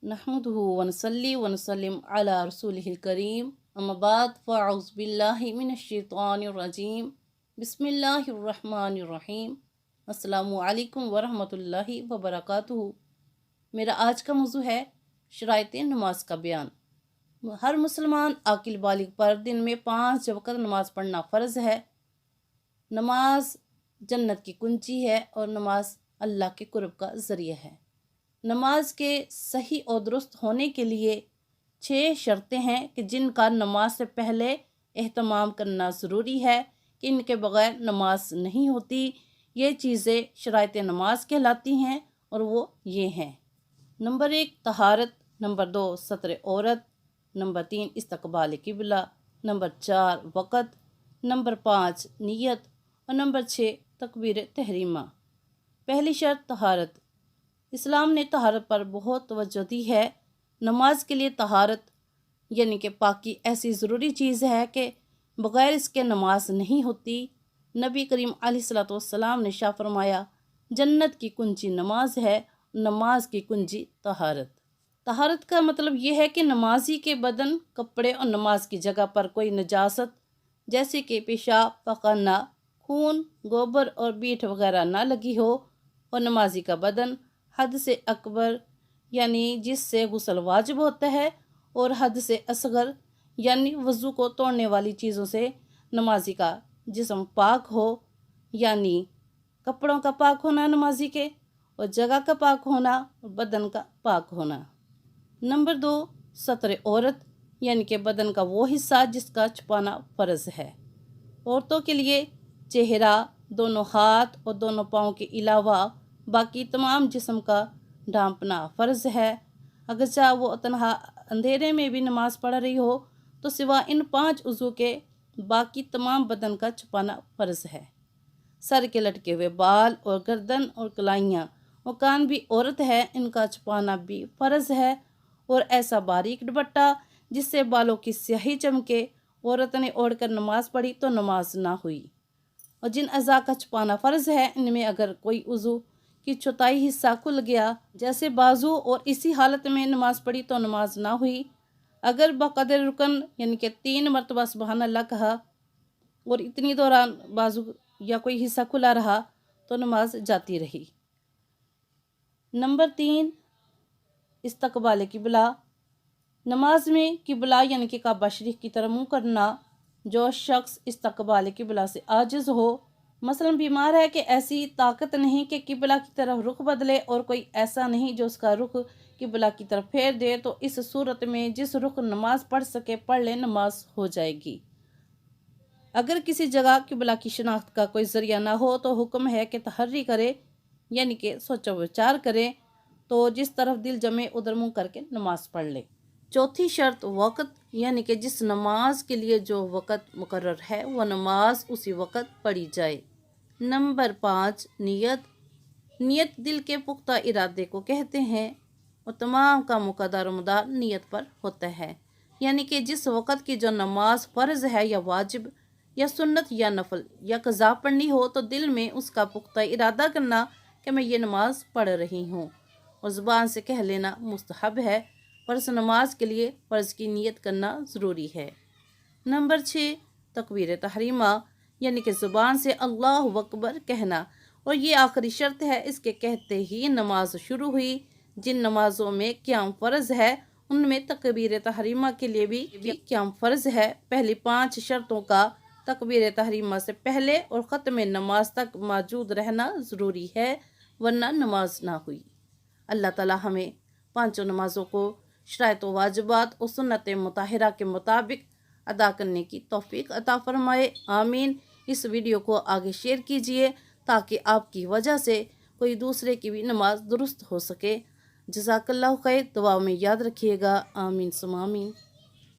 नहमदुहु व नसल्ली व नसल्लिम अला रसूलिहिल करीम अम्मा बाद फ़अऊज़ु बिल्लाहि मिनश शैतानिर रजीम बिस्मिल्लाहिर रहमानिर रहीम अस्सलामु अलैकुम व रहमतुल्लाहि व बरकातुहू। मेरा आज का मौजू है शराइत नमाज का बयान। हर मुसलमान आकिल बालिग पर दिन में 5 वक़्त नमाज पढ़ना फ़र्ज़ है। नमाज जन्नत की कुंजी है और नमाज अल्लाह के कुर्ब का ज़रिया है। नमाज के सही और दुरुस्त होने के लिए 6 शर्तें हैं कि जिनका नमाज से पहले एहतमाम करना ज़रूरी है कि इनके बग़ैर नमाज नहीं होती। ये चीज़ें शराइत नमाज कहलाती हैं और वो ये हैं। नंबर 1 तहारत, नंबर 2 सत्र औरत, नंबर 3 इस्तकबाल किबला, नंबर 4 वक़्त, नंबर 5 नियत और नंबर 6 तकबीर तहरीमा। पहली शर्त तहारत। इस्लाम ने तहारत पर बहुत तवज्जो दी है। नमाज के लिए तहारत यानी कि पाकी ऐसी ज़रूरी चीज़ है कि बग़ैर इसके नमाज नहीं होती। नबी करीम अलैहिस्सलातु वस्सलाम ने शाह फरमाया, जन्नत की कुंजी नमाज है, नमाज की कुंजी तहारत। तहारत का मतलब ये है कि नमाजी के बदन, कपड़े और नमाज की जगह पर कोई नजासत जैसे कि पेशाब, पखाना, खून, गोबर और बीठ वगैरह ना लगी हो और नमाजी का बदन हद से अकबर यानी जिससे गुस्ल वाजिब होता है और हद से असगर यानी वज़ू को तोड़ने वाली चीज़ों से नमाजी का जिस्म पाक हो, यानी कपड़ों का पाक होना नमाजी के, और जगह का पाक होना और बदन का पाक होना। नंबर 2 सत्र औरत यानी कि बदन का वो हिस्सा जिसका छुपाना फ़र्ज़ है। औरतों के लिए चेहरा, दोनों हाथ और दोनों पाँव के अलावा बाकी तमाम जिस्म का ढांपना फ़र्ज़ है। अगर चाहे वो तन्हा अंधेरे में भी नमाज़ पढ़ रही हो तो सिवा इन 5 उज़ू के बाकी तमाम बदन का छुपाना फ़र्ज़ है। सर के लटके हुए बाल और गर्दन और कलाइयाँ और कान भी औरत है, इनका छुपाना भी फ़र्ज़ है। और ऐसा बारीक दुपट्टा जिससे बालों की स्याही चमके, औरत ने ओढ़ कर नमाज पढ़ी तो नमाज ना हुई। और जिन अज़ा का छुपाना फ़र्ज़ है, इनमें अगर कोई उज़ू कि चौथाई हिस्सा खुल गया जैसे बाजू और इसी हालत में नमाज पढ़ी तो नमाज ना हुई। अगर बक़दर रुकन यानी कि 3 मरतबा सुबहान अल्लाह कहा और इतनी दौरान बाजू या कोई हिस्सा खुला रहा तो नमाज जाती रही। नंबर 3 इस्तकबाल किबला। नमाज में किबला यानी कि काबा शरीफ की तरफ मुँह करना। जो शख्स इस्तकबाल किबला से आजिज़ हो, मसलन बीमार है कि ऐसी ताकत नहीं कि किबला की तरफ रुख बदले और कोई ऐसा नहीं जो उसका रुख किबला की तरफ फेर दे, तो इस सूरत में जिस रुख नमाज पढ़ सके पढ़ ले, नमाज हो जाएगी। अगर किसी जगह किबला की शनाख्त का कोई ज़रिया ना हो तो हुक्म है कि तहर्री करे यानी कि सोचो विचार करे, तो जिस तरफ दिल जमे उधर मुँह करके नमाज पढ़ ले। चौथी शर्त वक़्त यानी कि जिस नमाज के लिए जो वक़्त मुकर्रर है वह नमाज उसी वक़्त पढ़ी जाए। नंबर 5 नियत। नियत दिल के पुख्ता इरादे को कहते हैं और तमाम कामों का दारोमदार नियत पर होता है। यानी कि जिस वक़्त की जो नमाज फ़र्ज़ है या वाजिब या सुन्नत या नफल या क़ज़ा पढ़नी हो तो दिल में उसका पुख्ता इरादा करना कि मैं ये नमाज पढ़ रही हूँ, और ज़ुबान से कह लेना मुस्तहब है, पर इस नमाज के लिए फ़र्ज़ की नियत करना ज़रूरी है। नंबर 6 तकबीर तहरीमा यानी कि ज़ुबान से अल्लाहु अकबर कहना, और ये आखिरी शर्त है, इसके कहते ही नमाज शुरू हुई। जिन नमाज़ों में क़याम फ़र्ज़ है उनमें तकबीर तहरीमा के लिए भी क़याम फ़र्ज़ है। पहली 5 शर्तों का तकबीर तहरीमा से पहले और ख़त्म नमाज तक मौजूद रहना ज़रूरी है, वरना नमाज ना हुई। अल्लाह ताला हमें 5 नमाज़ों को शराइत व वाजिबात और सुन्नत मुताहिरा के मुताबिक अदा करने की तौफीक अता फरमाए, आमीन। इस वीडियो को आगे शेयर कीजिए ताकि आपकी वजह से कोई दूसरे की भी नमाज दुरुस्त हो सके। जज़ाकल्लाहु खैर। दुआ में याद रखिएगा। आमीन सुम आमीन।